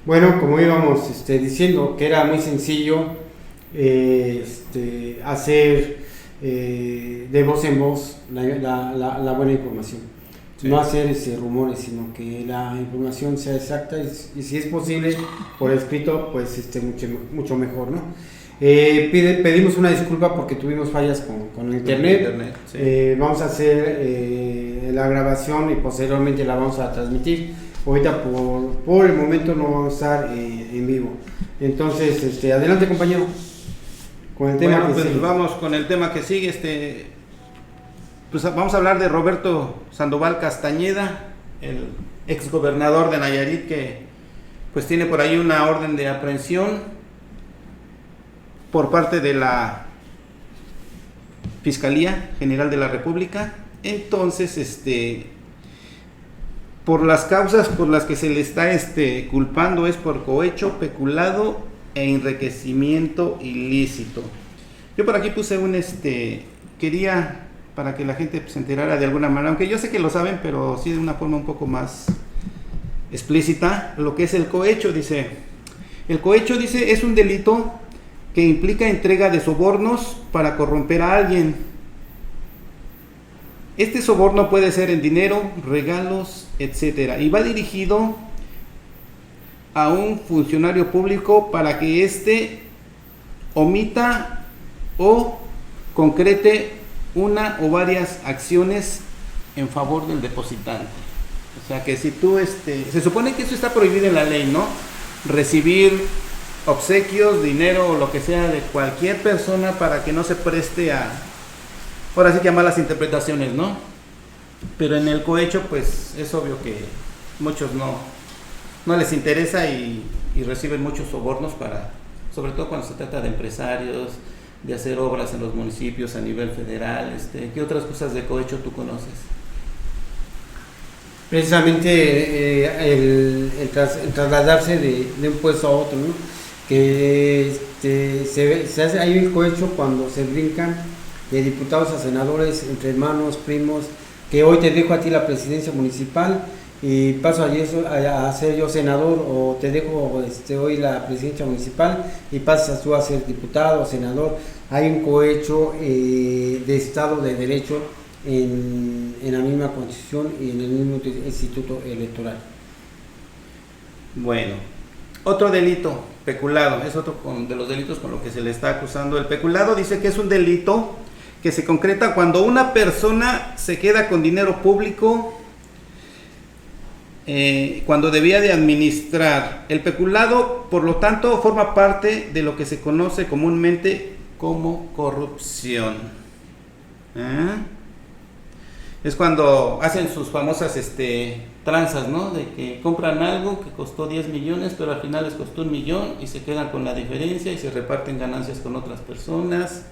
Bueno, como íbamos diciendo, que era muy sencillo hacer de voz en voz la buena información. Sí. No hacer rumores, sino que la información sea exacta y si es posible por escrito, pues mucho mejor, ¿no? Pedimos una disculpa porque tuvimos fallas con internet. Sí. Vamos a hacer la grabación y posteriormente la vamos a transmitir. Ahorita por el momento no vamos a estar en vivo. Entonces, adelante, compañero, con el tema que sigue. Vamos con el tema que sigue. Pues vamos a hablar de Roberto Sandoval Castañeda, el ex gobernador de Nayarit, que pues tiene por ahí una orden de aprehensión por parte de la Fiscalía General de la República. Entonces, por las causas por las que se le está culpando es por cohecho, peculado e enriquecimiento ilícito. Yo por aquí puse quería para que la gente se enterara de alguna manera, aunque yo sé que lo saben, pero sí de una forma un poco más explícita, lo que es el cohecho. El cohecho es un delito que implica entrega de sobornos para corromper a alguien. Este soborno puede ser en dinero, regalos, etcétera, y va dirigido a un funcionario público para que éste omita o concrete una o varias acciones en favor del depositante. O sea que si tú, se supone que eso está prohibido en la ley, ¿no? Recibir obsequios, dinero o lo que sea de cualquier persona para que no se preste ahora sí que a malas interpretaciones, ¿no? Pero en el cohecho, pues es obvio que muchos no les interesa y reciben muchos sobornos sobre todo cuando se trata de empresarios, de hacer obras en los municipios a nivel federal. ¿Qué otras cosas de cohecho tú conoces? Precisamente el trasladarse de un puesto a otro, ¿no? Que se hace ahí el cohecho cuando se brincan de diputados a senadores, entre hermanos, primos, que hoy te dejo a ti la presidencia municipal y paso a ser yo senador, o te dejo hoy la presidencia municipal y pasas tú a ser diputado o senador. Hay un cohecho de Estado de Derecho en la misma Constitución y en el mismo Instituto Electoral. Bueno, otro delito, peculado, es otro de los delitos con los que se le está acusando. El peculado dice que es un delito que se concreta cuando una persona se queda con dinero público cuando debía de administrar. El peculado, por lo tanto, forma parte de lo que se conoce comúnmente como corrupción. Es cuando hacen sus famosas tranzas, ¿no? De que compran algo que costó 10 millones, pero al final les costó 1 millón y se quedan con la diferencia y se reparten ganancias con otras personas.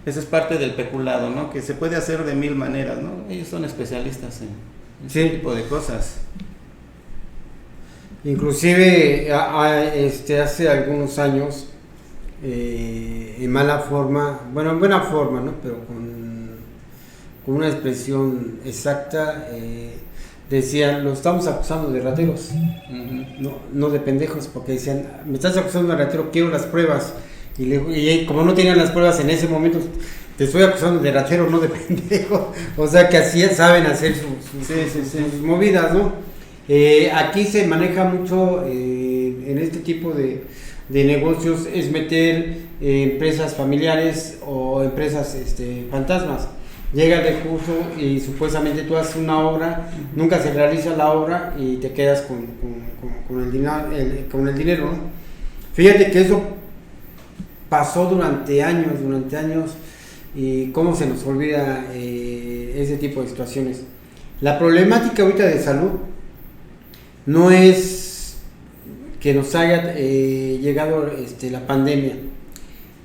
Esa es parte del peculado, ¿no? Que se puede hacer de 1000 maneras, ¿no? Ellos son especialistas en ese tipo de cosas. Inclusive hace algunos años, en mala forma, bueno, en buena forma, ¿no? Pero con una expresión exacta, decían, lo estamos acusando de rateros, no de pendejos, porque decían, me estás acusando de ratero, quiero las pruebas, y como no tenían las pruebas en ese momento, te estoy acusando de ratero, no de pendejo. O sea que así saben hacer sus movidas, ¿no? Aquí se maneja mucho en este tipo de negocios, es meter empresas familiares o empresas fantasmas. Llega el recurso y supuestamente tú haces una obra, nunca se realiza la obra y te quedas con el dinero, ¿no? Fíjate que eso pasó durante años, y cómo se nos olvida ese tipo de situaciones. La problemática ahorita de salud no es que nos haya llegado la pandemia,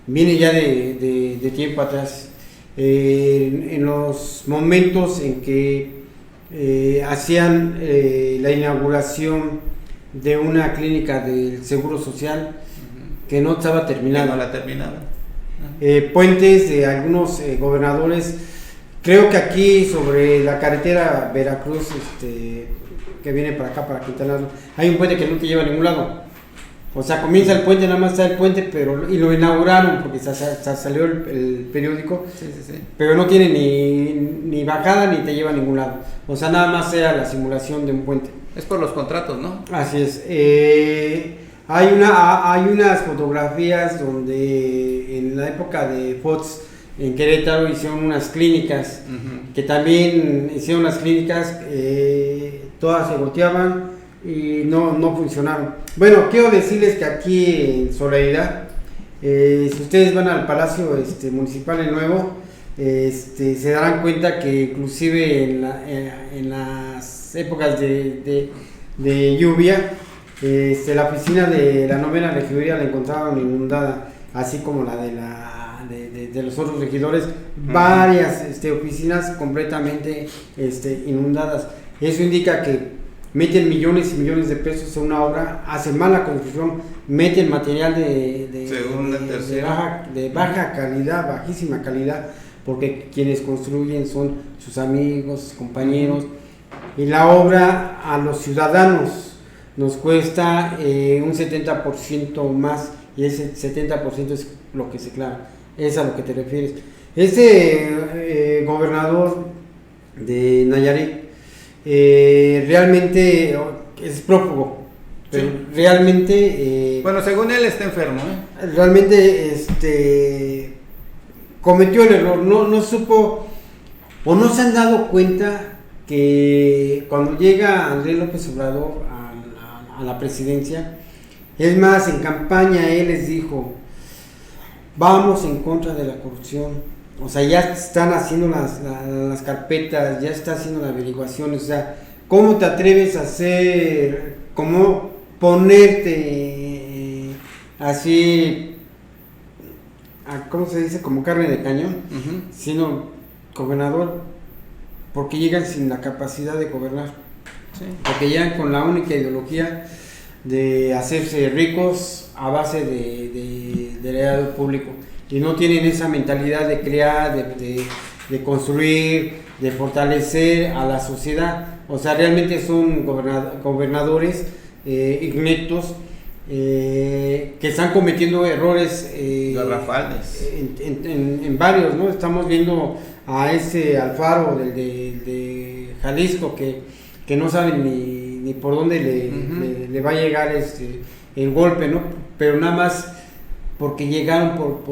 viene ya de tiempo atrás. En los momentos en que hacían la inauguración de una clínica del Seguro Social que no estaba terminada. No la terminaban. Puentes de algunos gobernadores, creo que aquí sobre la carretera Veracruz, que viene para acá, para Quintana Roo, hay un puente que no te lleva a ningún lado. O sea, comienza el puente, nada más está el puente, pero y lo inauguraron porque salió el periódico, pero no tiene ni bajada ni te lleva a ningún lado. O sea, nada más sea la simulación de un puente. Es por los contratos, ¿no? Así es. Hay unas fotografías donde en la época de Fox en Querétaro hicieron unas clínicas, que también hicieron las clínicas, todas se volteaban y no funcionaron. Bueno, quiero decirles que aquí en Solidaridad, si ustedes van al Palacio Municipal el Nuevo, se darán cuenta que inclusive en las épocas de lluvia, la oficina de la novena regiduría la encontraron inundada, así como la de los otros regidores, varias oficinas completamente inundadas. Eso indica que meten millones y millones de pesos en una obra, hacen mala construcción, meten material de baja calidad, bajísima calidad, porque quienes construyen son sus amigos, sus compañeros, y la obra a los ciudadanos nos cuesta un 70% más, y ese 70% es lo que se clava. Es a lo que te refieres. Gobernador de Nayarit realmente es prófugo, pero sí. Realmente bueno, según él está enfermo, realmente cometió el error, no supo o no se han dado cuenta que cuando llega Andrés López Obrador a la presidencia, es más, en campaña él les dijo: vamos en contra de la corrupción. O sea, ya están haciendo las carpetas, ya está haciendo la averiguación. O sea, ¿cómo te atreves a hacer, cómo ponerte así, ¿cómo se dice? Como carne de cañón, sino gobernador, porque llegan sin la capacidad de gobernar. Sí. Porque llegan con la única ideología de hacerse ricos a base de erario público, y no tienen esa mentalidad de crear, de construir, de fortalecer a la sociedad. O sea, realmente son gobernadores ineptos, que están cometiendo errores garrafales en varios, ¿no? Estamos viendo a Alfaro de Jalisco que no saben ni por dónde le va a llegar el golpe, ¿no? Pero nada más porque llegaron por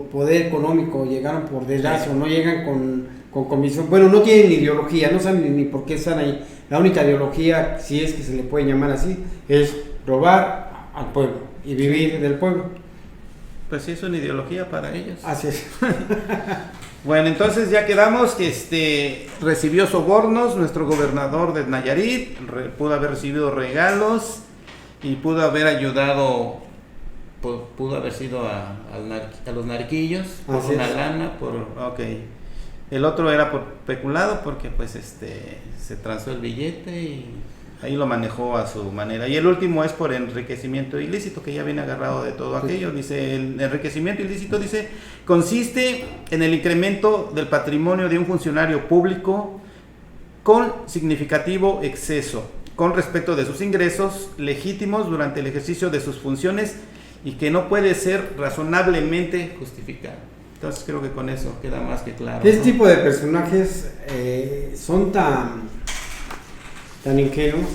poder económico, llegaron por dedazo, no llegan con convicción. Bueno, no tienen ideología, no saben ni por qué están ahí. La única ideología, si es que se le puede llamar así, es robar al pueblo y vivir del pueblo. Pues sí, es una ideología para ellos. Así es. Bueno, entonces ya quedamos que recibió sobornos nuestro gobernador de Nayarit, pudo haber recibido regalos y pudo haber ayudado, pudo haber sido a los narquillos por una lana, el otro era por peculado porque pues se transó el billete y ahí lo manejó a su manera. Y el último es por enriquecimiento ilícito, que ya viene agarrado de todo aquello. Dice, el enriquecimiento ilícito, consiste en el incremento del patrimonio de un funcionario público con significativo exceso con respecto de sus ingresos legítimos durante el ejercicio de sus funciones y que no puede ser razonablemente justificado. Entonces creo que con eso queda más que claro. Este tipo de personajes son tan ingenuos.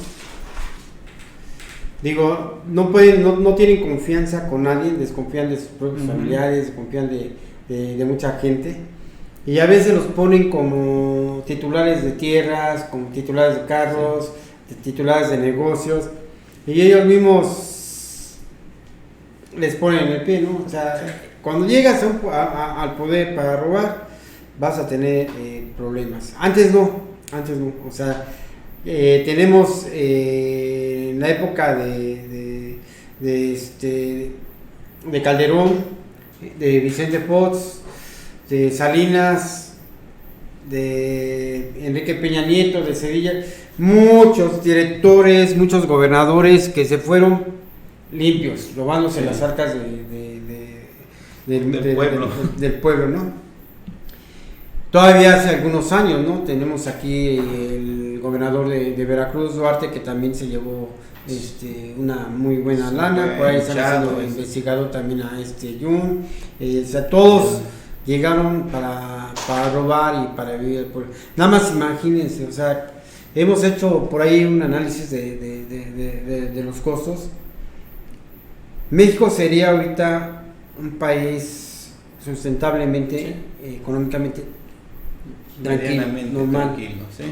Digo, no tienen confianza con nadie, desconfían de sus propios familiares, desconfían de mucha gente, y a veces los ponen como titulares de tierras, como titulares de carros, titulares de negocios, y ellos mismos les ponen el pie, ¿no? O sea, cuando llegas al poder para robar, vas a tener problemas. Antes no, o sea, tenemos en la época de Calderón, de Vicente Fox, de Salinas, de Enrique Peña Nieto, de Sevilla, muchos directores, muchos gobernadores que se fueron limpios, robándose las arcas del pueblo, ¿no? Todavía hace algunos años, ¿no? Tenemos aquí el gobernador de Veracruz, Duarte, que también se llevó una muy buena lana, Bueno, por ahí están haciendo investigado también a Jun, o sea, todos llegaron para robar y para vivir el pueblo. Nada más imagínense, o sea, hemos hecho por ahí un análisis de los costos. México sería ahorita un país sustentablemente, económicamente tranquilo, normal. ¿Sí?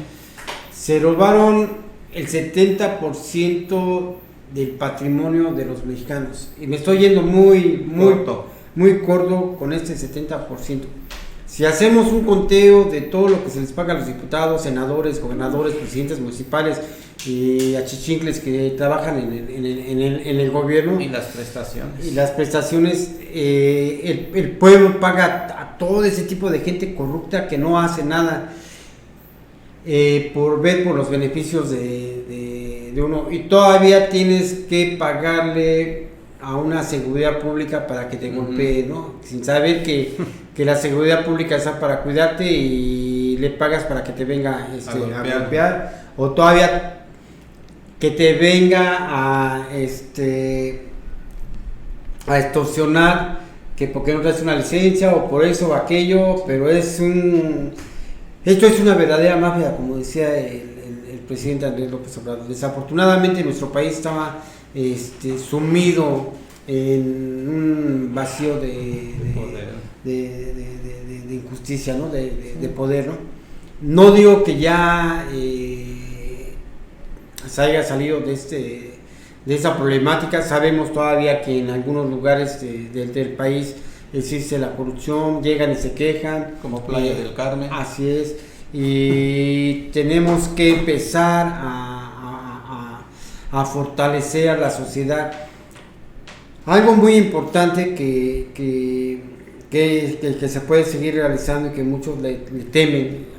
Se robaron el 70% del patrimonio de los mexicanos. Y me estoy yendo muy corto con este 70%. Si hacemos un conteo de todo lo que se les paga a los diputados, senadores, gobernadores, presidentes municipales y achichincles que trabajan en el gobierno. Y las prestaciones. El pueblo paga a todo ese tipo de gente corrupta que no hace nada por los beneficios de uno. Y todavía tienes que pagarle a una seguridad pública para que te golpee, ¿no? Sin saber que la seguridad pública está para cuidarte y le pagas para que te venga a golpear, o todavía que te venga a extorsionar, que porque no traes una licencia o por eso o aquello, pero esto es una verdadera mafia, como decía el presidente Andrés López Obrador. Desafortunadamente nuestro país estaba sumido en un vacío de injusticia, ¿no? De poder, ¿no? No digo que ya se haya salido de esa problemática. Sabemos todavía que en algunos lugares del país existe la corrupción, llegan y se quejan, como Playa del Carmen. Así es, y tenemos que empezar a fortalecer a la sociedad. Algo muy importante que se puede seguir realizando y que muchos le temen: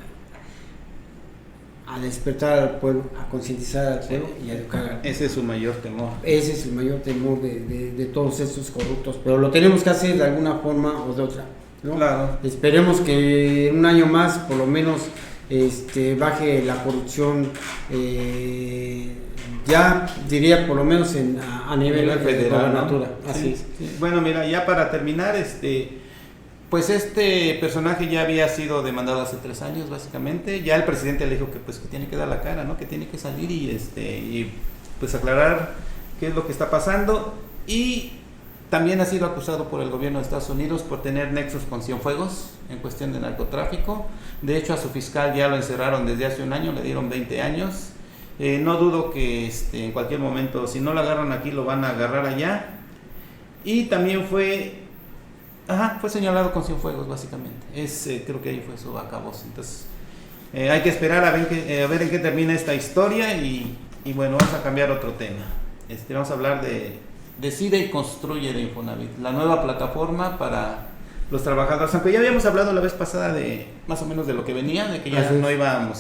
a despertar al pueblo, a concientizar al pueblo y a educar al pueblo. Ese es su mayor temor. Ese es el mayor temor de todos estos corruptos, pero lo tenemos que hacer de alguna forma o de otra, ¿no? Claro. Esperemos que en un año más por lo menos baje la corrupción, ya diría por lo menos a nivel federal, gobernatura, ¿no? Así es. Sí. Bueno, mira, ya para terminar, pues este personaje ya había sido demandado hace 3 años básicamente. Ya el presidente le dijo que pues que tiene que dar la cara, ¿no? Que tiene que salir y pues aclarar qué es lo que está pasando. Y también ha sido acusado por el gobierno de Estados Unidos por tener nexos con Cienfuegos en cuestión de narcotráfico. De hecho, a su fiscal ya lo encerraron desde hace un año, le dieron 20 años. No dudo que en cualquier momento, si no lo agarran aquí, lo van a agarrar allá. Y también fue señalado con Cienfuegos básicamente. Creo que ahí fue su acabose. Entonces hay que esperar a ver en qué termina esta historia. Y bueno, vamos a cambiar otro tema. Vamos a hablar de Decide y Construye de Infonavit, la nueva plataforma para los trabajadores. Aunque ya habíamos hablado la vez pasada de más o menos de lo que venía, de que ya no iba a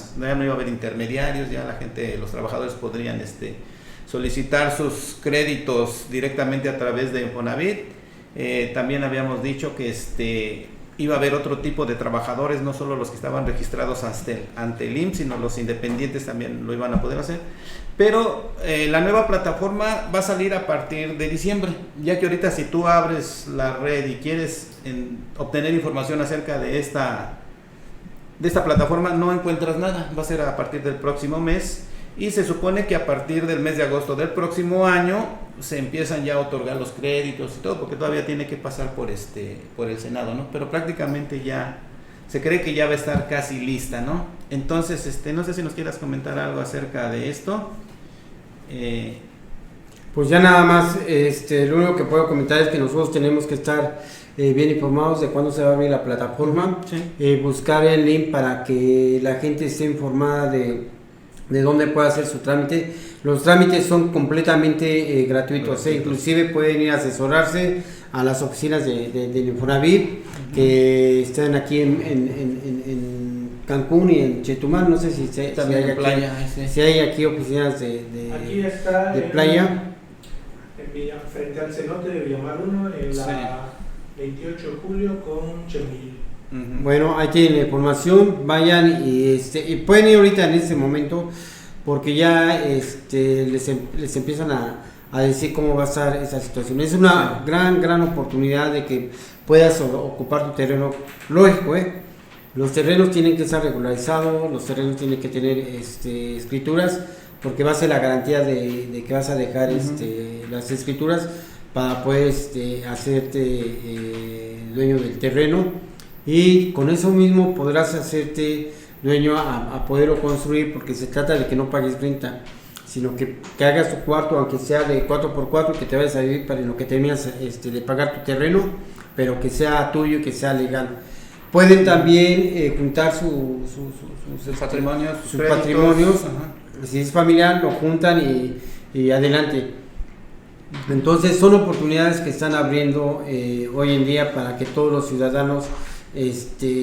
haber intermediarios, ya la gente, los trabajadores podrían solicitar sus créditos directamente a través de Infonavit. También habíamos dicho que iba a haber otro tipo de trabajadores, no solo los que estaban registrados ante el IMSS, sino los independientes también lo iban a poder hacer. Pero la nueva plataforma va a salir a partir de diciembre, ya que ahorita si tú abres la red y quieres obtener información acerca de esta plataforma, no encuentras nada. Va a ser a partir del próximo mes. Y se supone que a partir del mes de agosto del próximo año se empiezan ya a otorgar los créditos y todo, porque todavía tiene que pasar por el Senado, ¿no? Pero prácticamente ya se cree que ya va a estar casi lista, ¿no? Entonces, no sé si nos quieras comentar algo acerca de esto. Pues ya nada más, lo único que puedo comentar es que nosotros tenemos que estar bien informados de cuándo se va a abrir la plataforma, sí. Buscar el link para que la gente esté informada de dónde puede hacer su trámite. Los trámites son completamente gratuitos. Inclusive pueden ir a asesorarse a las oficinas del Infonavit, que están aquí en Cancún y en Chetumal. No sé si hay aquí, Playa, si hay aquí oficinas aquí está de Playa. Frente al cenote de Villamar 1, en la 28 de julio con Chemil. Bueno, ahí tienen la información, vayan y pueden ir ahorita en este momento. porque ya les empiezan a decir cómo va a estar esa situación. Es una gran oportunidad de que puedas ocupar tu terreno. Lógico, los terrenos tienen que estar regularizados, los terrenos tienen que tener escrituras, porque va a ser la garantía de que vas a dejar las escrituras para poder hacerte dueño del terreno, y con eso mismo podrás hacerte dueño a poderlo construir, porque se trata de que no pagues renta, sino que hagas tu cuarto, aunque sea de 4x4, que te vayas a vivir para lo que terminas de pagar tu terreno, pero que sea tuyo y que sea legal. Pueden también juntar sus patrimonios, sus patrimonios, si es familiar, lo juntan y adelante. Entonces son oportunidades que están abriendo hoy en día para que todos los ciudadanos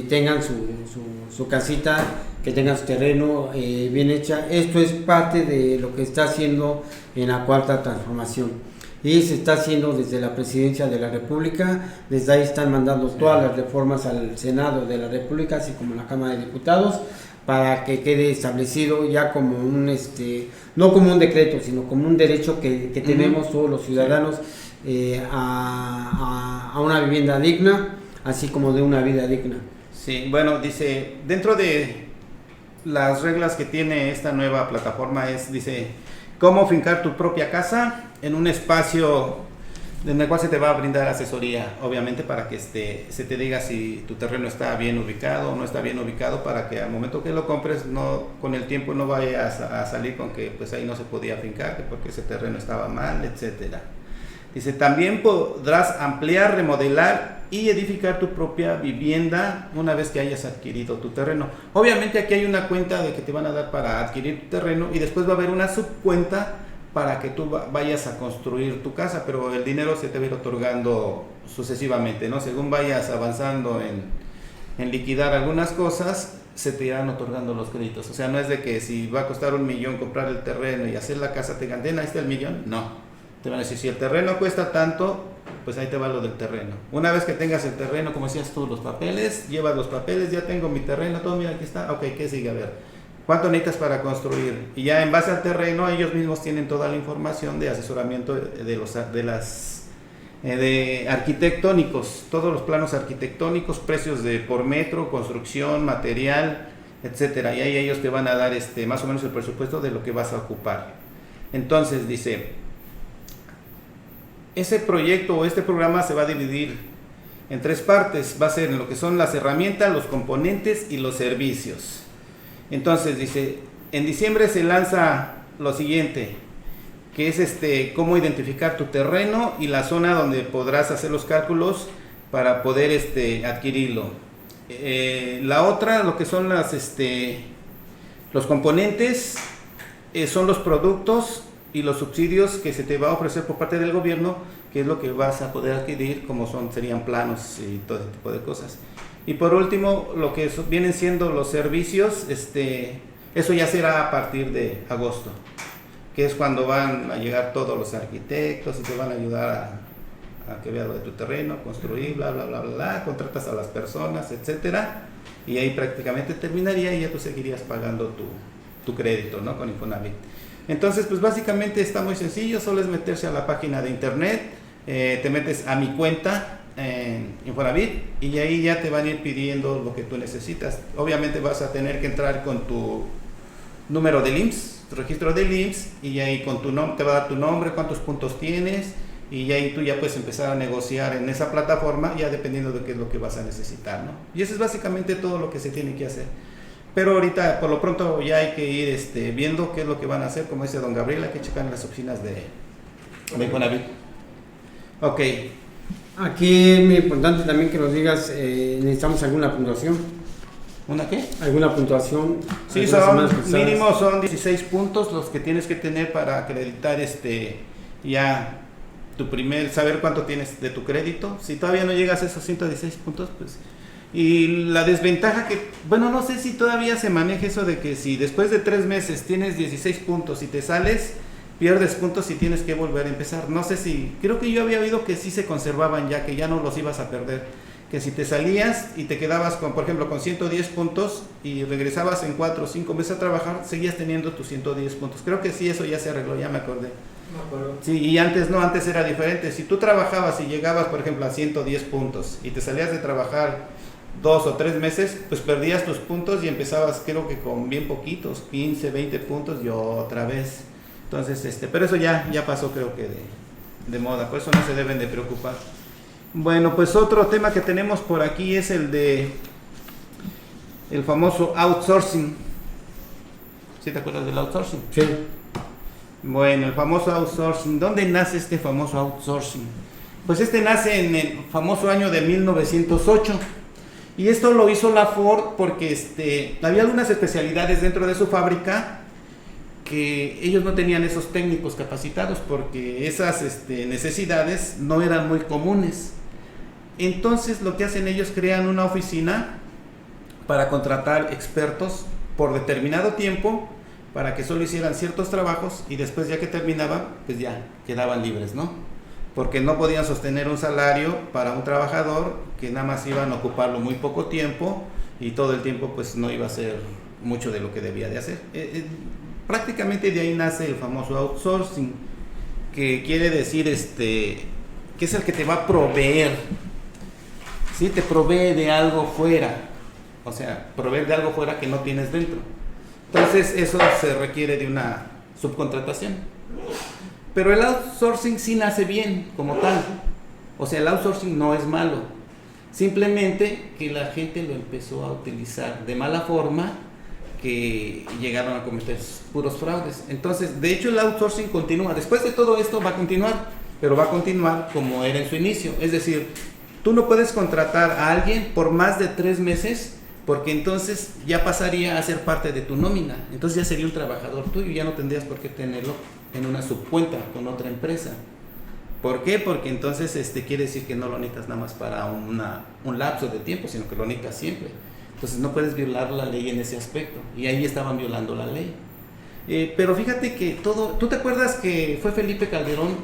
tengan su casita, que tengan su terreno bien hecha. Esto es parte de lo que está haciendo en la Cuarta Transformación, y se está haciendo desde la Presidencia de la República. Desde ahí están mandando todas las reformas al Senado de la República, así como a la Cámara de Diputados, para que quede establecido ya como no como un decreto, sino como un derecho que tenemos todos los ciudadanos a una vivienda digna, así como de una vida digna. Sí, bueno, dice, dentro de las reglas que tiene esta nueva plataforma dice, cómo fincar tu propia casa en un espacio en el cual se te va a brindar asesoría, obviamente, para que se te diga si tu terreno está bien ubicado o no está bien ubicado, para que al momento que lo compres, con el tiempo no vayas a salir con que pues ahí no se podía fincar, porque ese terreno estaba mal, etcétera. Dice, también podrás ampliar, remodelar y edificar tu propia vivienda una vez que hayas adquirido tu terreno. Obviamente aquí hay una cuenta de que te van a dar para adquirir tu terreno, y después va a haber una subcuenta para que tú vayas a construir tu casa, pero el dinero se te va a ir otorgando sucesivamente, ¿no? Según vayas avanzando en liquidar algunas cosas, se te irán otorgando los créditos. O sea, no es de que si va a costar $1,000,000 comprar el terreno y hacer la casa, te digan, ahí está el $1,000,000, no. Te van a decir, si el terreno cuesta tanto, pues ahí te va lo del terreno. Una vez que tengas el terreno, como decías tú, los papeles, llevas los papeles, ya tengo mi terreno, todo, mira, aquí está, ok, ¿qué sigue? A ver, ¿cuánto necesitas para construir? Y ya en base al terreno, ellos mismos tienen toda la información de asesoramiento de arquitectónicos, todos los planos arquitectónicos, precios por metro, construcción, material, etcétera. Y ahí ellos te van a dar más o menos el presupuesto de lo que vas a ocupar. Entonces dice, ese proyecto o este programa se va a dividir en 3 partes. Va a ser en lo que son las herramientas, los componentes y los servicios. Entonces dice, en diciembre se lanza lo siguiente, que es cómo identificar tu terreno y la zona donde podrás hacer los cálculos para poder adquirirlo. La otra, lo que son los componentes, son los productos y los subsidios que se te va a ofrecer por parte del gobierno, que es lo que vas a poder adquirir, como serían planos y todo ese tipo de cosas. Y por último, lo que vienen siendo los servicios, eso ya será a partir de agosto, que es cuando van a llegar todos los arquitectos y te van a ayudar a que veas lo de tu terreno, construir, bla, bla, bla, bla, bla, contratas a las personas, etcétera, y ahí prácticamente terminaría y ya tú seguirías pagando tu crédito, ¿no? Con Infonavit. Entonces, pues básicamente está muy sencillo, solo es meterse a la página de internet, te metes a mi cuenta en Infonavit y ahí ya te van a ir pidiendo lo que tú necesitas. Obviamente vas a tener que entrar con tu número del IMSS, tu registro del IMSS, y ahí con tu nombre te va a dar tu nombre, cuántos puntos tienes, y ahí tú ya puedes empezar a negociar en esa plataforma, ya dependiendo de qué es lo que vas a necesitar, ¿no? Y eso es básicamente todo lo que se tiene que hacer. Pero ahorita, por lo pronto, ya hay que ir viendo qué es lo que van a hacer. Como dice don Gabriel, hay que checar en las oficinas de Infonavit. Ok. Aquí es muy importante también que nos digas, necesitamos alguna puntuación. ¿Una qué? ¿Alguna puntuación? Sí, mínimo son 16 puntos los que tienes que tener para acreditar ya tu saber cuánto tienes de tu crédito. Si todavía no llegas a esos 116 puntos, pues... Y la desventaja no sé si todavía se maneja eso de que si después de 3 meses tienes 16 puntos y te sales, pierdes puntos y tienes que volver a empezar. No sé si, creo que yo había oído que sí se conservaban ya, que ya no los ibas a perder. que si te salías y te quedabas con, por ejemplo, con 110 puntos y regresabas en 4 o 5 meses a trabajar, seguías teniendo tus 110 puntos. Creo que sí, eso ya se arregló, ya me acordé. Me acuerdo. Sí, y antes no, antes era diferente. Si tú trabajabas y llegabas, por ejemplo, a 110 puntos y te salías de trabajar 2 o 3 meses, pues perdías tus puntos y empezabas, creo que con bien poquitos, 15, 20 puntos y otra vez. Entonces, pero eso ya pasó, creo que de moda, por eso no se deben de preocupar. Bueno, pues otro tema que tenemos por aquí es el famoso outsourcing. ¿Sí te acuerdas del outsourcing? Sí. Bueno, el famoso outsourcing. ¿Dónde nace este famoso outsourcing? Pues nace en el famoso año de 1908. Y esto lo hizo la Ford porque había algunas especialidades dentro de su fábrica que ellos no tenían esos técnicos capacitados porque esas necesidades no eran muy comunes. Entonces lo que hacen ellos, crean una oficina para contratar expertos por determinado tiempo para que solo hicieran ciertos trabajos y después, ya que terminaban, pues ya quedaban libres, ¿no? Porque no podían sostener un salario para un trabajador que nada más iban a ocuparlo muy poco tiempo y todo el tiempo pues no iba a hacer mucho de lo que debía de hacer. Prácticamente de ahí nace el famoso outsourcing, que quiere decir que es el que te va a proveer, ¿sí? Te provee de algo fuera, o sea, proveer de algo fuera que no tienes dentro. Entonces eso se requiere de una subcontratación. Pero el outsourcing sí nace bien como tal, o sea, el outsourcing no es malo, simplemente que la gente lo empezó a utilizar de mala forma, que llegaron a cometer puros fraudes. Entonces, de hecho, el outsourcing continúa. Después de todo esto va a continuar, pero va a continuar como era en su inicio. Es decir, tú no puedes contratar a alguien por más de 3 meses, porque entonces ya pasaría a ser parte de tu nómina. Entonces ya sería un trabajador tuyo, ya no tendrías por qué tenerlo en una subcuenta con otra empresa. ¿Por qué? Porque entonces quiere decir que no lo necesitas nada más para un lapso de tiempo, sino que lo necesitas siempre. Entonces no puedes violar la ley en ese aspecto, y ahí estaban violando la ley. Pero fíjate que ¿tú te acuerdas que fue Felipe Calderón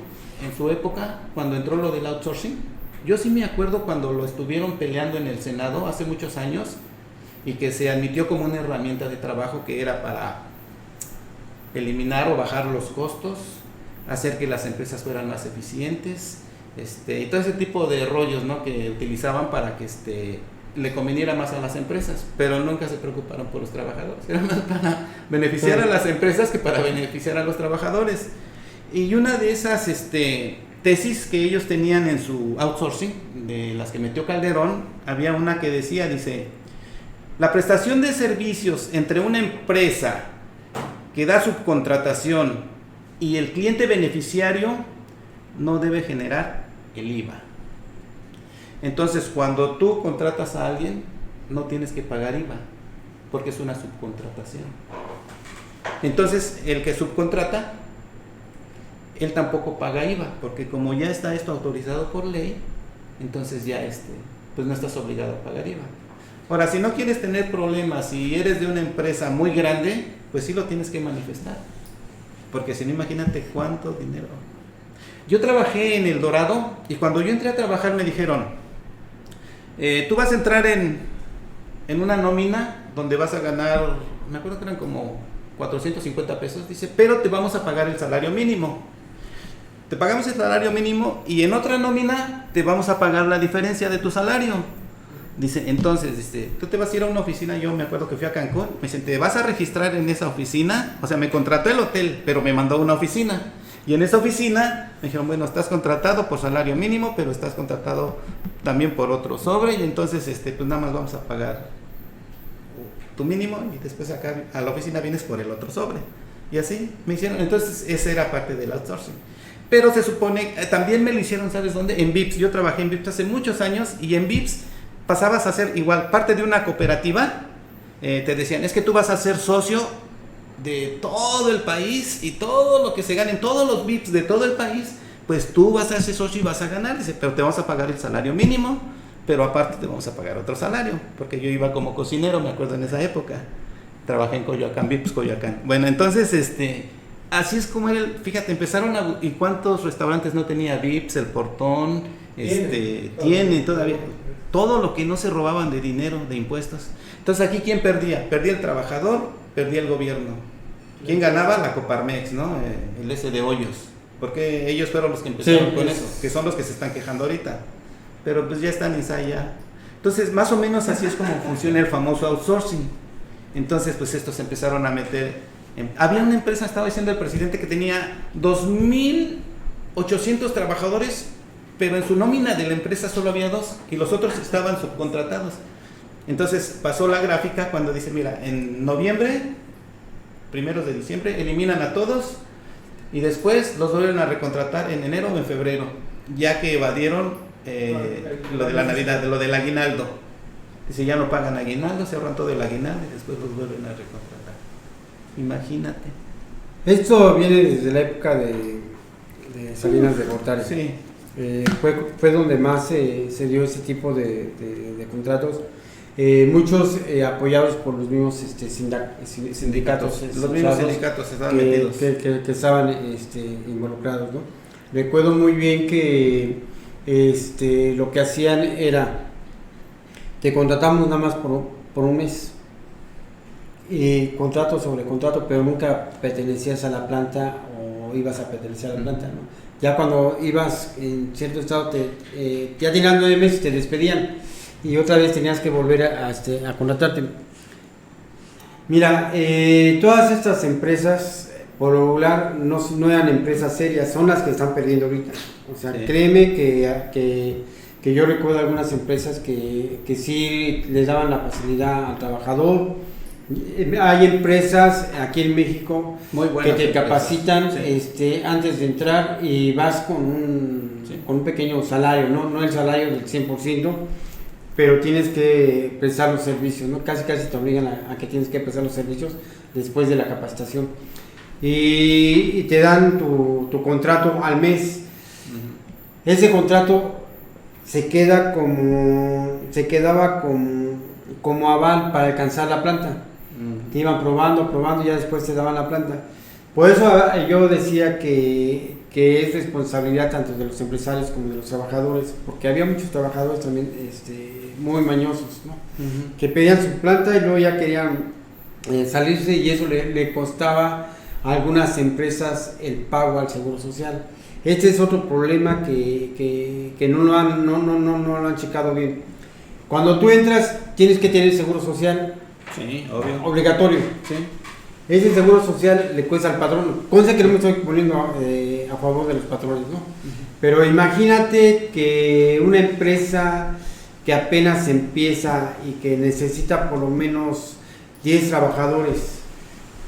en su época cuando entró lo del outsourcing? Yo sí me acuerdo cuando lo estuvieron peleando en el Senado hace muchos años y que se admitió como una herramienta de trabajo que era para eliminar o bajar los costos, hacer que las empresas fueran más eficientes, y todo ese tipo de rollos, ¿no?, que utilizaban para que le conveniera más a las empresas, pero nunca se preocuparon por los trabajadores. Era más para beneficiar a las empresas que para beneficiar a los trabajadores. Y una de esas tesis que ellos tenían en su outsourcing, de las que metió Calderón, había una que decía, la prestación de servicios entre una empresa que da subcontratación y el cliente beneficiario no debe generar el IVA. Entonces, cuando tú contratas a alguien, no tienes que pagar IVA, porque es una subcontratación. Entonces, el que subcontrata, él tampoco paga IVA, porque como ya está esto autorizado por ley, entonces ya pues no estás obligado a pagar IVA. Ahora, si no quieres tener problemas, si eres de una empresa muy grande, pues sí lo tienes que manifestar, porque si no, imagínate cuánto dinero. Yo trabajé en El Dorado y cuando yo entré a trabajar me dijeron, tú vas a entrar en una nómina donde vas a ganar, me acuerdo que eran como 450 pesos, dice, pero te vamos a pagar el salario mínimo. Te pagamos el salario mínimo y en otra nómina te vamos a pagar la diferencia de tu salario. Dice, entonces, tú te vas a ir a una oficina, yo me acuerdo que fui a Cancún, me dice, te vas a registrar en esa oficina, o sea, me contrató el hotel, pero me mandó a una oficina. Y en esa oficina me dijeron, bueno, estás contratado por salario mínimo, pero estás contratado también por otro sobre, y entonces pues nada más vamos a pagar tu mínimo y después acá a la oficina vienes por el otro sobre. Y así me hicieron, entonces esa era parte del outsourcing. Pero se supone, también me lo hicieron, ¿sabes dónde? En VIPS. Yo trabajé en VIPS hace muchos años y en VIPS pasabas a ser igual parte de una cooperativa. Te decían, es que tú vas a ser socio de todo el país y todo lo que se gane en todos los VIPs de todo el país, pues tú vas a ser socio y vas a ganar. Dice, pero te vamos a pagar el salario mínimo, pero aparte te vamos a pagar otro salario, porque yo iba como cocinero, me acuerdo en esa época, trabajé en Coyoacán, VIPs Coyoacán. Bueno, entonces así es como era, fíjate, empezaron ¿y cuántos restaurantes no tenía VIPs? El Portón, tienen todavía todo lo que no se robaban de dinero, de impuestos. Entonces aquí ¿quién perdía? Perdía el trabajador, perdía el gobierno. ¿Quién ganaba? La Coparmex, ¿no? El S de Hoyos, porque ellos fueron los que empezaron con eso, que son los que se están quejando ahorita, pero pues ya están en ya. Entonces más o menos así es como funciona el famoso outsourcing. Entonces pues estos empezaron a meter, había una empresa, estaba diciendo el presidente, que tenía 2,800 trabajadores, pero en su nómina de la empresa solo había 2 y los otros estaban subcontratados. Entonces pasó la gráfica cuando dice, mira, en noviembre, 1 de diciembre, eliminan a todos y después los vuelven a recontratar en enero o en febrero, ya que evadieron lo de la Navidad, lo del aguinaldo. Dice, ya no pagan aguinaldo, se ahorran todo el aguinaldo y después los vuelven a recontratar. Imagínate. Esto viene desde la época de Salinas de Gortari. Sí. Fue donde más se dio ese tipo de contratos. Muchos apoyados por los mismos sindicatos. Los mismos sindicatos estaban metidos. Que estaban involucrados, ¿no? Recuerdo muy bien que lo que hacían era, te contratamos nada más por un mes, y contrato sobre contrato, pero nunca pertenecías a la planta o ibas a pertenecer a la planta, ¿no? Ya cuando ibas en cierto estado, ya tenías 9 meses, te despedían y otra vez tenías que volver a contratarte. Mira, todas estas empresas, por lo regular, no eran empresas serias, son las que están perdiendo ahorita. O sea, sí. Créeme que yo recuerdo algunas empresas que sí les daban la facilidad al trabajador. Hay empresas aquí en México que te capacitan, sí, antes de entrar, y vas con un pequeño salario, no el salario del 100%, pero tienes que prestar los servicios, ¿no? Casi te obligan a que tienes que prestar los servicios después de la capacitación. Y te dan tu contrato al mes. Uh-huh. Ese contrato se quedaba como aval para alcanzar la planta. Te iban probando y ya después te daban la planta. Por eso yo decía que es responsabilidad tanto de los empresarios como de los trabajadores, porque había muchos trabajadores también muy mañosos, ¿no? Uh-huh. Que pedían su planta y luego ya querían salirse, y eso le costaba a algunas empresas el pago al seguro social. Este es otro problema que no lo han checado bien. Cuando tú entras tienes que tener seguro social. Sí, obvio. Obligatorio. Sí. Ese seguro social le cuesta al patrón. Cosa que no me estoy poniendo a favor de los patrones, ¿no? Uh-huh. Pero imagínate que una empresa que apenas empieza y que necesita por lo menos 10 trabajadores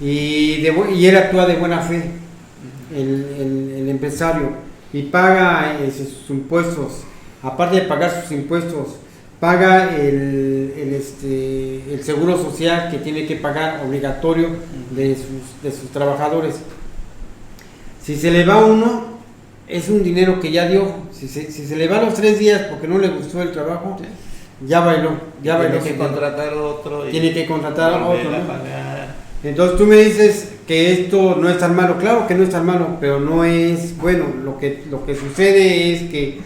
y actúa de buena fe, uh-huh, el empresario, y paga sus impuestos. Aparte de pagar sus impuestos, paga el seguro social que tiene que pagar obligatorio de sus trabajadores. Si se le va uno, es un dinero que ya dio. Si se le va los 3 días porque no le gustó el trabajo, sí, ya bailó. Tiene que contratar otro. Tiene que contratar a otro, ¿no? Entonces tú me dices que esto no es tan malo. Claro que no es tan malo, pero no es bueno. Lo que sucede es que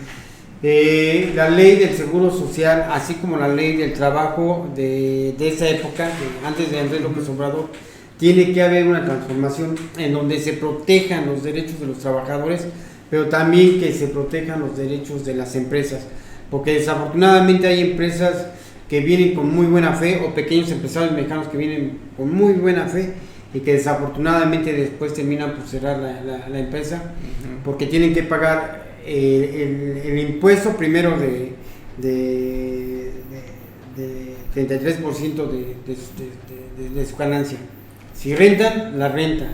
la ley del seguro social, así como la ley del trabajo de esa época, antes de Andrés López Obrador, tiene que haber una transformación en donde se protejan los derechos de los trabajadores, pero también que se protejan los derechos de las empresas, porque desafortunadamente hay empresas que vienen con muy buena fe, o pequeños empresarios mexicanos que vienen con muy buena fe y que desafortunadamente después terminan por cerrar la empresa, uh-huh, porque tienen que pagar el impuesto primero de 33% de su ganancia. Si rentan, la renta,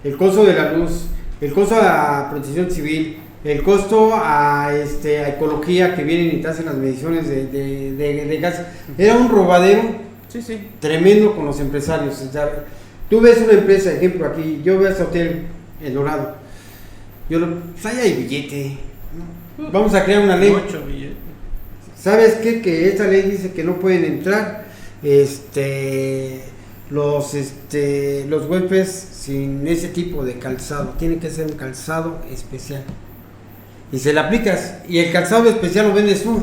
el costo de la luz, el costo a protección civil, el costo a ecología, que vienen y te hacen las mediciones de gas. Era un robadero, sí, tremendo con los empresarios. O sea, tú ves una empresa, ejemplo aquí, yo veo este hotel El Dorado, pues ahí hay billete, ¿no? Vamos a crear una ley. Mucho billete. ¿Sabes qué? Que esta ley dice que no pueden entrar los huéspedes sin ese tipo de calzado. Tiene que ser un calzado especial. y se la aplicas, y el calzado especial lo vendes tú,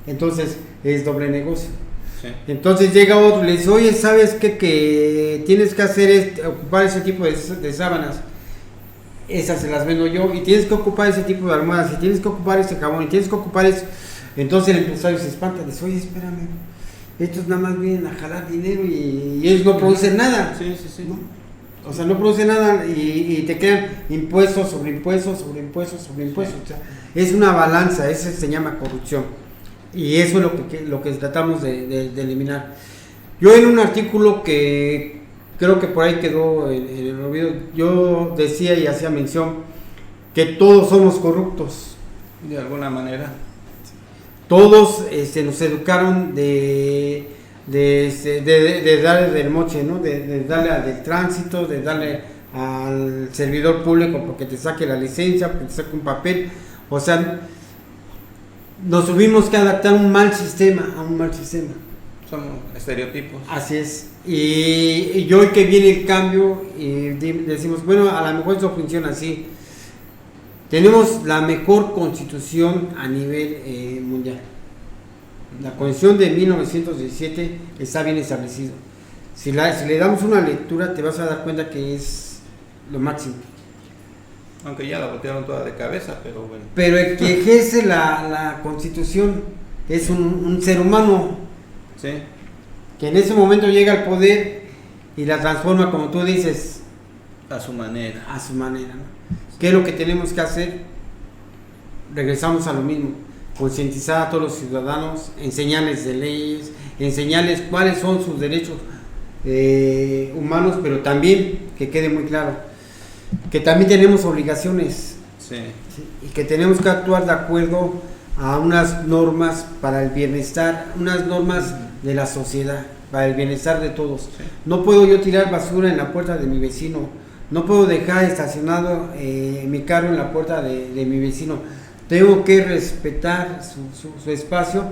entonces es doble negocio. Sí. Entonces llega otro y le dice, oye, ¿sabes qué? Que tienes que hacer ocupar ese tipo de sábanas, esas se las vendo yo, y tienes que ocupar ese tipo de almohadas, y tienes que ocupar ese jabón, y tienes que ocupar eso. Entonces el empresario se espanta, dice, oye, espérame, estos nada más vienen a jalar dinero y ellos no producen nada. Sí, sí, sí. ¿No? O sea, no producen nada y te crean impuestos sobre impuestos sobre impuestos sobre impuestos. O sea, es una balanza, eso se llama corrupción. Y eso es lo que tratamos de eliminar. Yo en un artículo que creo que por ahí quedó en el olvido, yo decía y hacía mención que todos somos corruptos. De alguna manera. Todos nos educaron de darle del moche, ¿no? De darle al tránsito, de darle al servidor público porque te saque la licencia, porque te saque un papel. O sea, nos tuvimos que adaptar a un mal sistema. Son estereotipos. Así es. Y hoy que viene el cambio y decimos, bueno, a lo mejor eso funciona así. Tenemos la mejor constitución a nivel mundial. La constitución de 1917 está bien establecida. Si le damos una lectura, te vas a dar cuenta que es lo máximo. Aunque ya la voltearon toda de cabeza, pero bueno. Pero el que ejerce la constitución es un ser humano. Sí. Que en ese momento llega al poder y la transforma, como tú dices, A su manera. ¿no? ¿Qué es lo que tenemos que hacer? Regresamos a lo mismo, concientizar a todos los ciudadanos, enseñarles de leyes, enseñarles cuáles son sus derechos humanos, pero también que quede muy claro que también tenemos obligaciones. Sí. ¿Sí? Y que tenemos que actuar de acuerdo a unas normas para el bienestar, unas normas de la sociedad, para el bienestar de todos. Sí. No puedo yo tirar basura en la puerta de mi vecino, no puedo dejar estacionado mi carro en la puerta de mi vecino. Tengo que respetar su espacio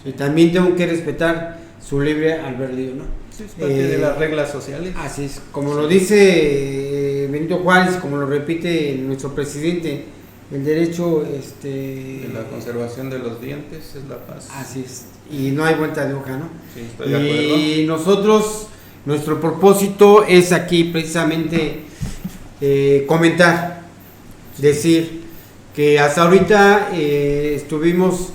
y también tengo que respetar su libre albedrío, ¿no? Sí, es parte de las reglas sociales. Así es, como lo dice Benito Juárez, como lo repite nuestro presidente, el derecho De la conservación de los dientes es la paz. Así es, y no hay vuelta de hoja, ¿no? Sí, estoy de acuerdo. Y nosotros, nuestro propósito es aquí precisamente comentar, decir que hasta ahorita estuvimos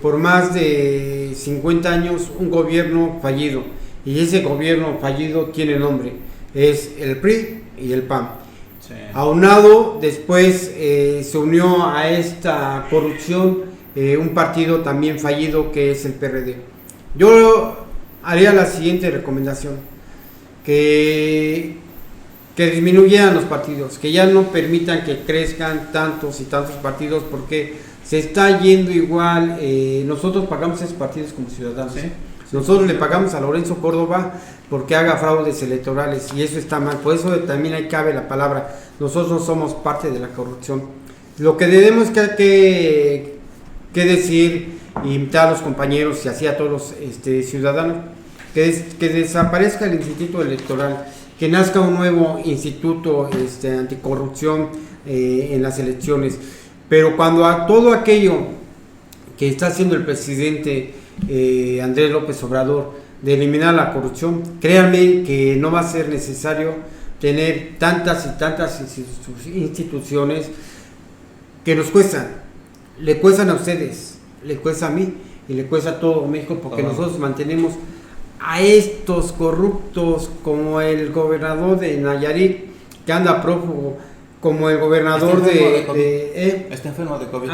por más de 50 años un gobierno fallido, y ese gobierno fallido tiene nombre, es el PRI y el PAN. Sí. Aunado, después se unió a esta corrupción un partido también fallido que es el PRD. Yo haría la siguiente recomendación, que disminuyeran los partidos, que ya no permitan que crezcan tantos y tantos partidos, porque se está yendo igual. Nosotros pagamos esos partidos como ciudadanos. Sí. Nosotros le pagamos a Lorenzo Córdoba porque haga fraudes electorales, y eso está mal. Por eso también ahí cabe la palabra, nosotros somos parte de la corrupción. Lo que debemos que decir, invitar a los compañeros y así a todos los ciudadanos, que desaparezca el instituto electoral, que nazca un nuevo instituto anticorrupción en las elecciones. Pero cuando a todo aquello que está haciendo el presidente Andrés López Obrador de eliminar la corrupción, créanme que no va a ser necesario tener tantas y tantas instituciones que nos cuestan. Le cuestan a ustedes, le cuesta a mí y le cuesta a todo México, porque nosotros mantenemos a estos corruptos, como el gobernador de Nayarit, que anda prófugo, como el gobernador Está enfermo de COVID.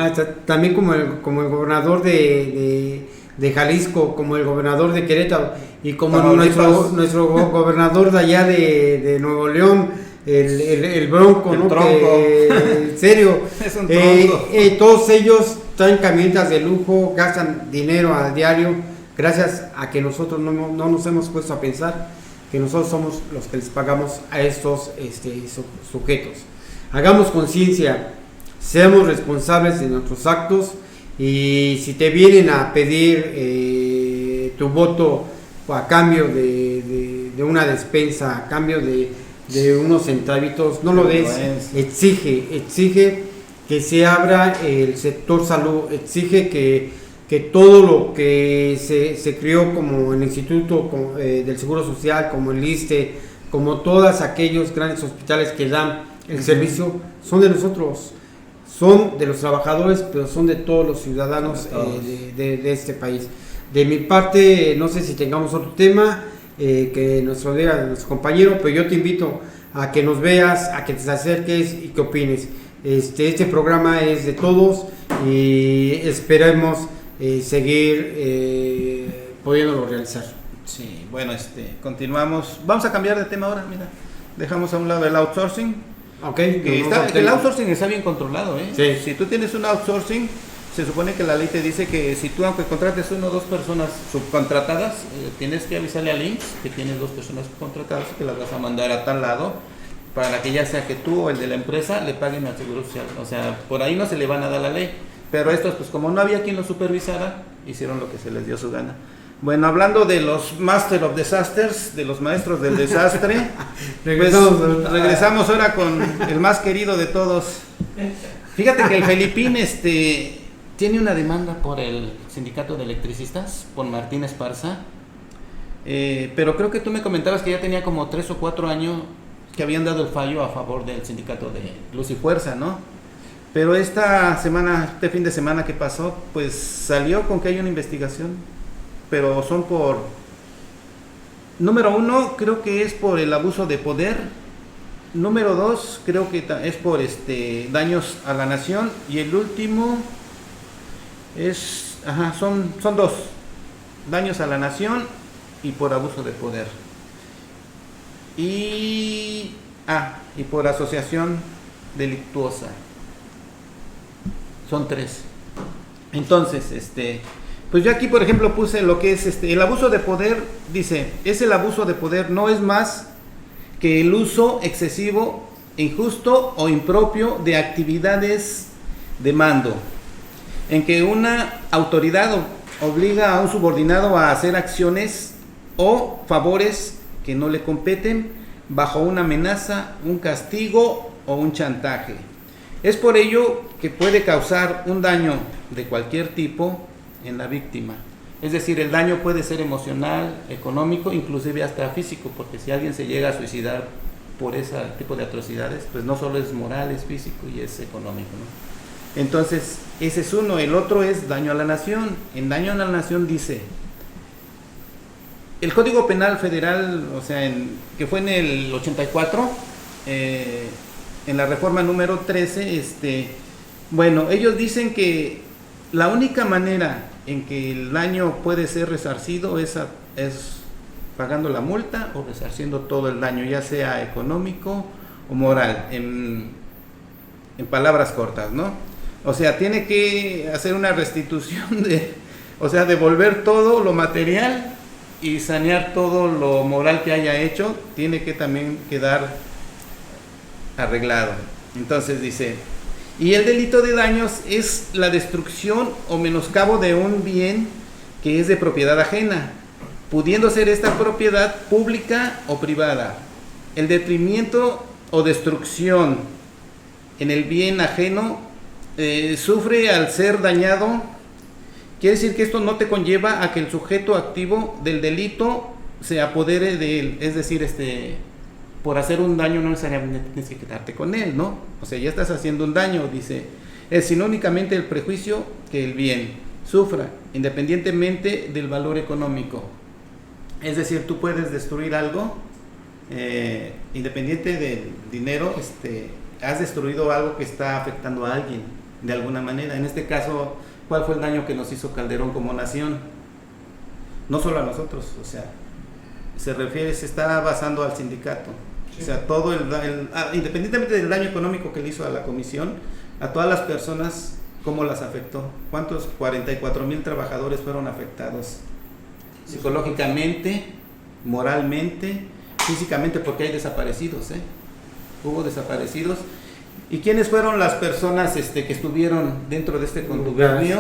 También como el gobernador de Jalisco, como el gobernador de Querétaro, y como nuestro gobernador de allá de Nuevo León, el Bronco, el ¿no? tronco. En serio, Es un tronco. todos ellos traen camionetas de lujo, gastan dinero a diario, gracias a que nosotros no nos hemos puesto a pensar que nosotros somos los que les pagamos a estos sujetos. Hagamos conciencia, seamos responsables de nuestros actos, y si te vienen a pedir tu voto a cambio de una despensa, a cambio de unos centavitos, no lo des. Exige que se abra el sector salud, exige que todo lo que se creó como el Instituto del Seguro Social, como el ISSSTE, como todos aquellos grandes hospitales que dan el servicio, son de nosotros, son de los trabajadores, pero son de todos los ciudadanos de este país. De mi parte, no sé si tengamos otro tema que nos rodea nuestro compañero, pero yo te invito a que nos veas, a que te acerques y que opines. Este programa es de todos y esperemos seguir pudiéndolo realizar. Sí, bueno, continuamos. Vamos a cambiar de tema ahora, mira. Dejamos a un lado el outsourcing. Okay, que el outsourcing está bien controlado, ¿eh? Sí. Si tú tienes un outsourcing, se supone que la ley te dice que si tú, aunque contrates 1 o 2 personas subcontratadas, tienes que avisarle al IMSS que tienes 2 personas subcontratadas que las vas a mandar a tal lado para que ya sea que tú o el de la empresa le paguen al Seguro Social. O sea, por ahí no se le van a dar la ley. Pero estos, pues como no había quien los supervisara, hicieron lo que se les dio su gana. Bueno, hablando de los Master of Disasters, de los maestros del desastre, regresamos ahora con el más querido de todos. Fíjate que el Felipín tiene una demanda por el sindicato de electricistas, por Martín Esparza, pero creo que tú me comentabas que ya tenía como 3 o 4 años que habían dado el fallo a favor del sindicato de Luz y Fuerza, ¿no? Pero este fin de semana que pasó, pues salió con que hay una investigación, pero son por, número 1, creo que es por el abuso de poder, número 2, creo que es por daños a la nación, y el último es, son 2, daños a la nación y por abuso de poder. Y por asociación delictuosa. Son 3. Entonces, pues yo aquí, por ejemplo, puse lo que es el abuso de poder. Dice, es el abuso de poder, no es más que el uso excesivo, injusto o impropio de actividades de mando, en que una autoridad obliga a un subordinado a hacer acciones o favores que no le competen bajo una amenaza, un castigo o un chantaje. Es por ello que puede causar un daño de cualquier tipo en la víctima. Es decir, el daño puede ser emocional, económico, inclusive hasta físico, porque si alguien se llega a suicidar por ese tipo de atrocidades, pues no solo es moral, es físico y es económico, ¿no? Entonces, ese es uno. El otro es daño a la nación. En daño a la nación dice, el Código Penal Federal, o sea, que fue en el 84, en la reforma número 13, bueno, ellos dicen que la única manera en que el daño puede ser resarcido es pagando la multa o resarciendo todo el daño, ya sea económico o moral, en palabras cortas, ¿no? O sea, tiene que hacer una restitución devolver todo lo material y sanear todo lo moral que haya hecho, tiene que también quedar arreglado. Entonces dice, y el delito de daños es la destrucción o menoscabo de un bien que es de propiedad ajena, pudiendo ser esta propiedad pública o privada. El detrimento o destrucción en el bien ajeno sufre al ser dañado. Quiere decir que esto no te conlleva a que el sujeto activo del delito se apodere de él, es decir, por hacer un daño no necesariamente tienes que quedarte con él, ¿no? O sea, ya estás haciendo un daño, dice, sino únicamente el prejuicio que el bien sufra, independientemente del valor económico. Es decir, tú puedes destruir algo, independiente del dinero, has destruido algo que está afectando a alguien, de alguna manera. En este caso, ¿cuál fue el daño que nos hizo Calderón como nación? No solo a nosotros, o sea, se está basando al sindicato. Sí. O sea, todo independientemente del daño económico que le hizo a la comisión, a todas las personas, ¿cómo las afectó? ¿Cuántos? 44,000 trabajadores fueron afectados psicológicamente, moralmente, físicamente, porque hay desaparecidos, hubo desaparecidos. ¿Y quiénes fueron las personas que estuvieron dentro de este contubernio?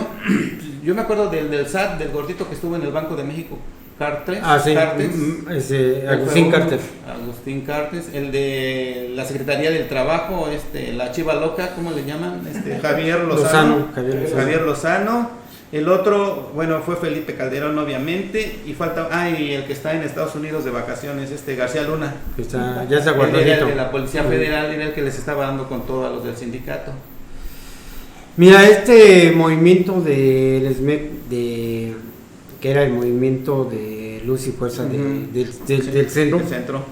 Yo me acuerdo del SAT, del gordito que estuvo en el Banco de México, Cartes. Sí, Cartes. Agustín Carter. Agustín Cartes, el de la Secretaría del Trabajo, la Chiva Loca, ¿cómo le llaman? Javier Lozano. Javier Lozano. El otro, bueno, fue Felipe Calderón, obviamente, y falta, y el que está en Estados Unidos de vacaciones, García Luna. Ya está guardadito. Era el de la Policía Federal, era el que les estaba dando con todo a los del sindicato. Mira, este movimiento del SMEC, que era el movimiento de Luz y Fuerza del centro,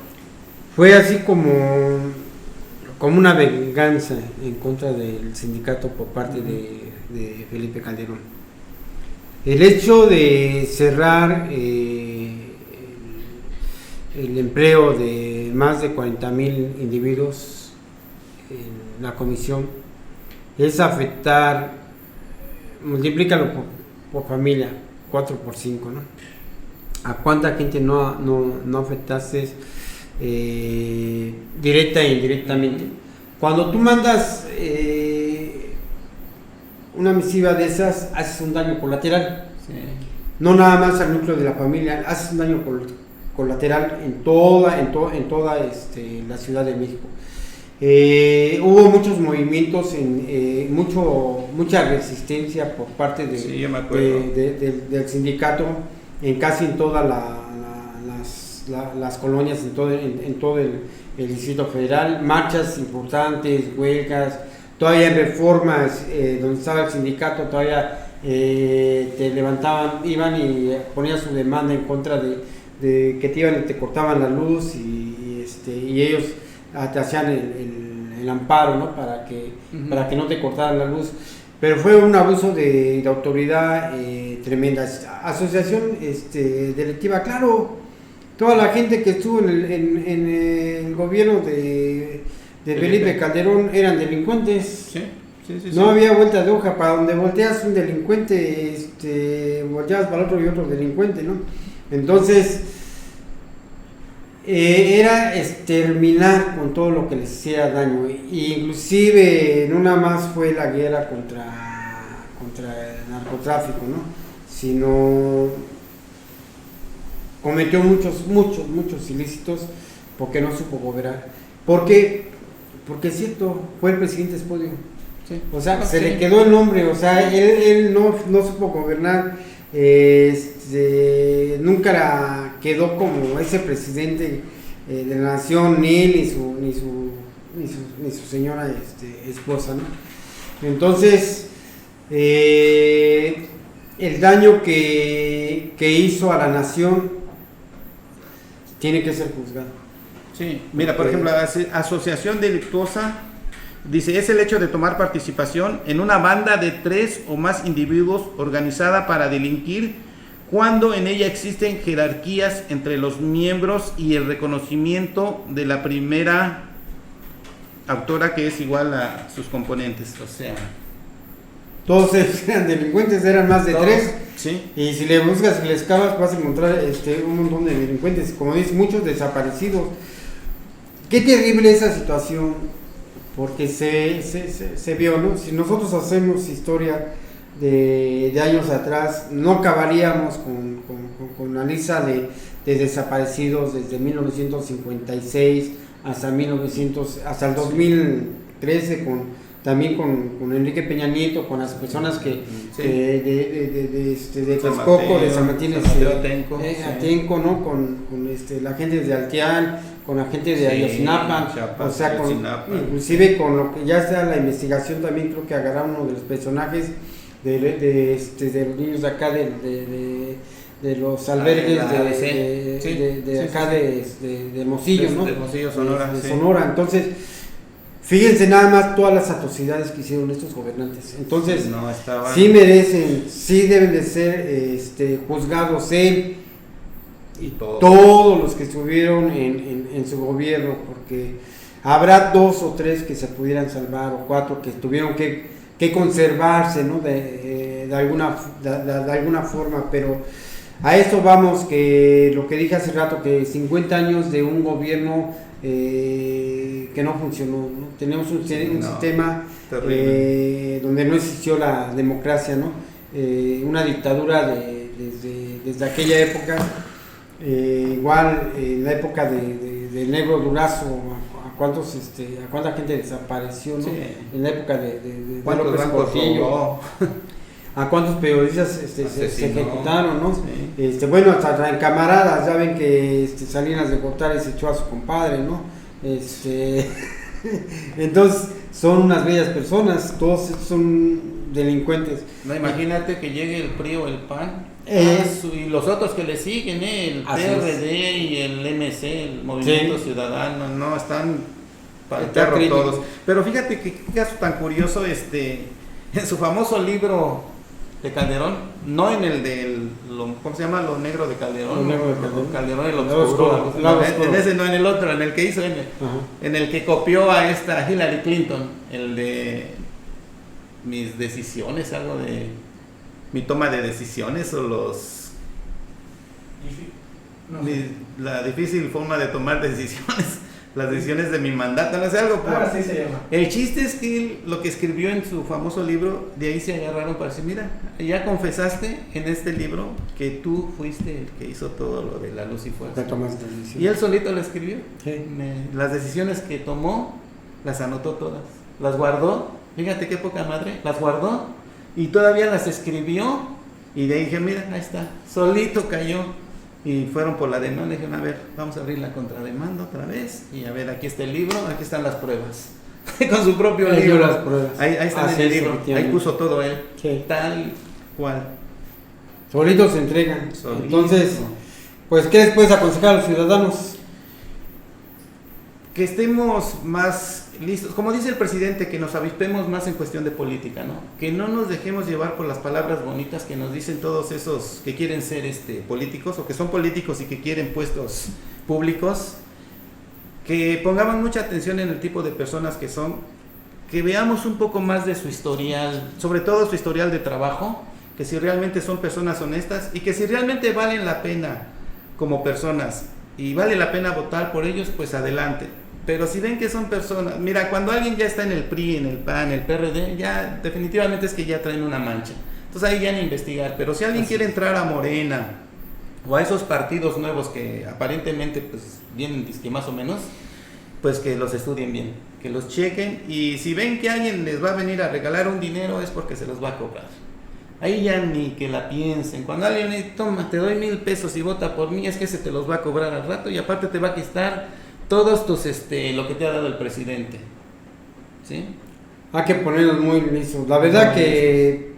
fue así como una venganza en contra del sindicato por parte de Felipe Calderón. El hecho de cerrar el empleo de más de 40,000 individuos en la comisión es afectar, multiplícalo por familia, 4 por 5, ¿no? ¿A cuánta gente no afectaste directa e indirectamente? Cuando tú mandas una misiva de esas, haces un daño colateral. Sí. No nada más al núcleo de la familia, haces un daño colateral en toda la Ciudad de México. Hubo muchos movimientos, mucha resistencia por parte del sindicato en casi en todas las colonias, en todo el Distrito Federal, marchas importantes, huelgas. Todavía en Reformas, donde estaba el sindicato, todavía te levantaban, iban y ponían su demanda en contra de que te iban y te cortaban la luz y ellos te hacían el amparo, ¿no? Para que no te cortaran la luz. Pero fue un abuso de autoridad tremenda. Asociación delictiva, claro, toda la gente que estuvo en el gobierno de Felipe Calderón eran delincuentes. Sí. No había vuelta de hoja. Para donde volteas un delincuente, volteas para otro y otro delincuente, ¿no? Entonces era exterminar con todo lo que les hacía daño. Inclusive no nada más fue la guerra contra el narcotráfico, ¿no? Sino cometió muchos ilícitos porque no supo gobernar. Porque es cierto, fue el presidente esposo. Sí. O sea, se le quedó el nombre, o sea, él no supo gobernar, nunca quedó como ese presidente de la nación, ni él ni su señora esposa, ¿no? Entonces, el daño que hizo a la nación tiene que ser juzgado. Sí, mira, por ejemplo, asociación delictuosa, dice, es el hecho de tomar participación en una banda de 3 o más individuos organizada para delinquir cuando en ella existen jerarquías entre los miembros y el reconocimiento de la primera autora que es igual a sus componentes, o sea... Todos eran delincuentes, eran más de 3. Sí. Y si le buscas y le excavas vas a encontrar un montón de delincuentes, como dices, muchos desaparecidos. Qué terrible esa situación, porque se vio, ¿no? Si nosotros hacemos historia de años atrás, no acabaríamos con la lista de desaparecidos desde 1956 hasta el 2013, también con Enrique Peña Nieto, con las personas que de Texcoco, de San Martín, Atenco, ¿no? Con la gente de Altián, con la gente de Ayotzinapa, o sea, inclusive con lo que ya está la investigación, también creo que agarraron uno de los personajes de los niños de acá de los albergues de acá de Hermosillo, ¿no? De Hermosillo, Sonora. De Sonora. Entonces, fíjense nada más todas las atrocidades que hicieron estos gobernantes. Entonces, sí merecen, sí deben de ser juzgados y todos los que estuvieron en su gobierno, porque habrá 2 o 3 que se pudieran salvar, o 4 que tuvieron que conservarse, ¿no? de alguna forma, pero a esto vamos, que lo que dije hace rato, que 50 años de un gobierno que no funcionó, ¿no? Tenemos un sistema donde no existió la democracia, ¿no? Una dictadura desde aquella época, igual en la época de Negro Durazo, a cuánta gente desapareció, ¿no? Sí. En la época de ¿Cuántos López bancos Portillo, robó? a cuántos periodistas se Asesinó. ejecutaron, ¿no? Sí. Bueno, hasta en camaradas, ya ven que Salinas de Gortari se echó a su compadre, ¿no? Entonces, son unas bellas personas, todos son delincuentes. No, imagínate que llegue el PRI o el PAN y los otros que le siguen, el Así PRD y el MC, el Movimiento Sí. Ciudadano, no, están para el Está perro crítico. todos. Pero fíjate que qué caso tan curioso, en su famoso libro de Calderón, no en el ¿cómo se llama? Lo negro de Calderón. Lo negro de Calderón. Calderón el Lado obscuro. oscuro, algo así. lado No, oscuro. en ese no, en el otro, en el que hizo, Ajá. en el que copió a esta Hillary Clinton, el de mis decisiones, algo de mi toma de decisiones o No sé. la difícil forma de tomar decisiones, las decisiones de mi mandato, no sé, algo por... Así se llama. El chiste es que él, lo que escribió en su famoso libro, de ahí se agarraron para decir, mira, ya confesaste en este libro que tú fuiste el que hizo todo lo de la luz y fuerza. Ya tomas decisión. Y él solito lo escribió. Sí. Las decisiones que tomó, las anotó todas. Las guardó, fíjate qué poca madre, las guardó y todavía las escribió. Y de ahí dije, mira, ahí está, solito cayó. Y fueron por la demanda, dijeron, a ver, vamos a abrir la contrademanda otra vez. Y a ver, aquí está el libro, aquí están las pruebas. Con su propio Ahí dio libro. las pruebas. Ahí están Así en el es, libro, ahí efectivamente. puso todo él. Sí. Tal cual. Solitos se entregan. Solito. Entonces, pues, ¿qué les puedes aconsejar a los ciudadanos? Que estemos más listos, como dice el presidente, que nos avispemos más en cuestión de política, ¿no? Que no nos dejemos llevar por las palabras bonitas que nos dicen todos esos que quieren ser políticos o que son políticos y que quieren puestos públicos. Que pongamos mucha atención en el tipo de personas que son, que veamos un poco más de su historial, sobre todo su historial de trabajo, que si realmente son personas honestas y que si realmente valen la pena como personas y vale la pena votar por ellos, pues adelante. Pero si ven que son personas, mira, cuando alguien ya está en el PRI, en el PAN, el PRD, ya definitivamente es que ya traen una mancha. Entonces ahí ya ni investigar. Pero si alguien quiere entrar a Morena o a esos partidos nuevos que aparentemente pues vienen disque más o menos, pues que los estudien bien, que los chequen, y si ven que alguien les va a venir a regalar un dinero es porque se los va a cobrar. Ahí ya ni que la piensen. Cuando alguien dice, toma, te doy 1,000 pesos y vota por mí, es que se te los va a cobrar al rato y aparte te va a quitar todos tus lo que te ha dado el presidente. ¿Sí? Hay que ponernos muy listos. La verdad que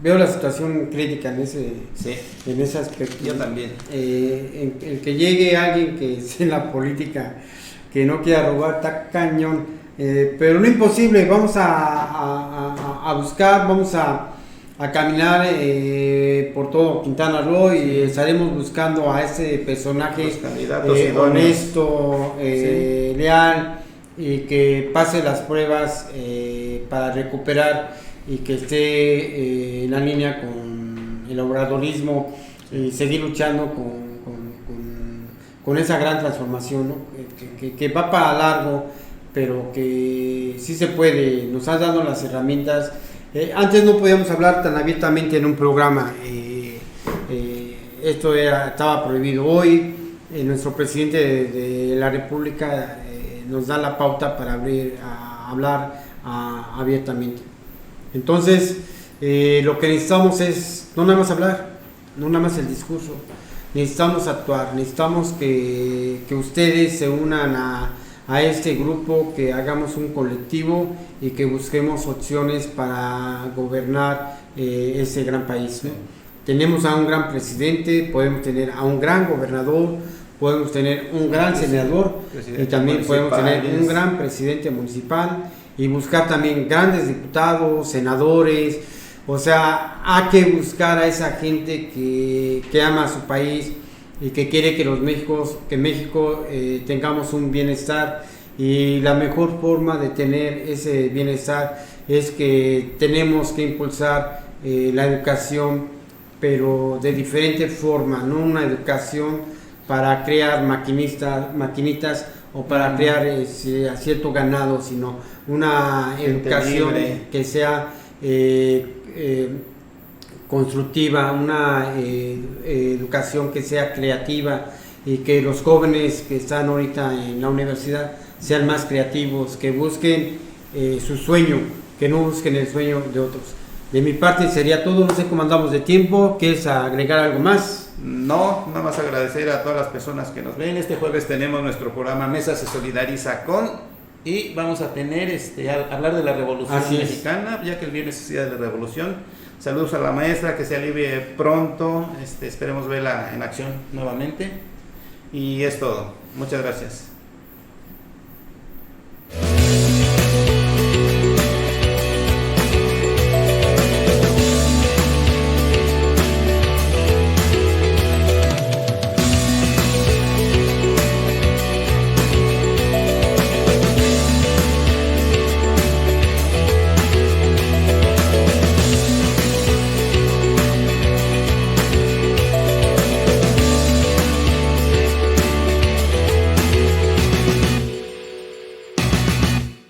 veo la situación crítica en ese aspecto. Yo también. El que llegue alguien que esté en la política, que no quiera robar, está cañón. Pero no imposible, vamos a buscar, vamos a caminar por todo Quintana Roo y estaremos buscando a ese personaje Los candidatos idóneos. honesto, leal y que pase las pruebas para recuperar y que esté en la línea con el obradorismo y seguir luchando con esa gran transformación, ¿no? que va para largo, pero que sí se puede. Nos han dado las herramientas. Antes no podíamos hablar tan abiertamente en un programa, esto estaba prohibido. Hoy nuestro presidente de la República nos da la pauta para hablar abiertamente. Entonces, lo que necesitamos es no nada más hablar, no nada más el discurso, necesitamos actuar, necesitamos que ustedes se unan a este grupo, que hagamos un colectivo y que busquemos opciones para gobernar ese gran país, ¿no? Tenemos a un gran presidente, podemos tener a un gran gobernador, podemos tener un gran senador y también podemos tener un gran presidente municipal y buscar también grandes diputados, senadores. O sea, hay que buscar a esa gente que ama a su país y que quiere que México tengamos un bienestar, y la mejor forma de tener ese bienestar es que tenemos que impulsar la educación, pero de diferente forma, no una educación para crear maquinitas o para crear a cierto ganado, sino una educación libre, que sea constructiva, una educación que sea creativa y que los jóvenes que están ahorita en la universidad sean más creativos, que busquen su sueño, que no busquen el sueño de otros. De mi parte sería todo, no sé cómo andamos de tiempo, ¿quieres agregar algo más? No, nada más agradecer a todas las personas que nos ven. Este jueves tenemos nuestro programa Mesa se solidariza con, y vamos a tener hablar de la Revolución Mexicana, ya que el viernes es día de la Revolución. Saludos a la maestra, que se alivie pronto, esperemos verla en acción nuevamente, y es todo. Muchas gracias.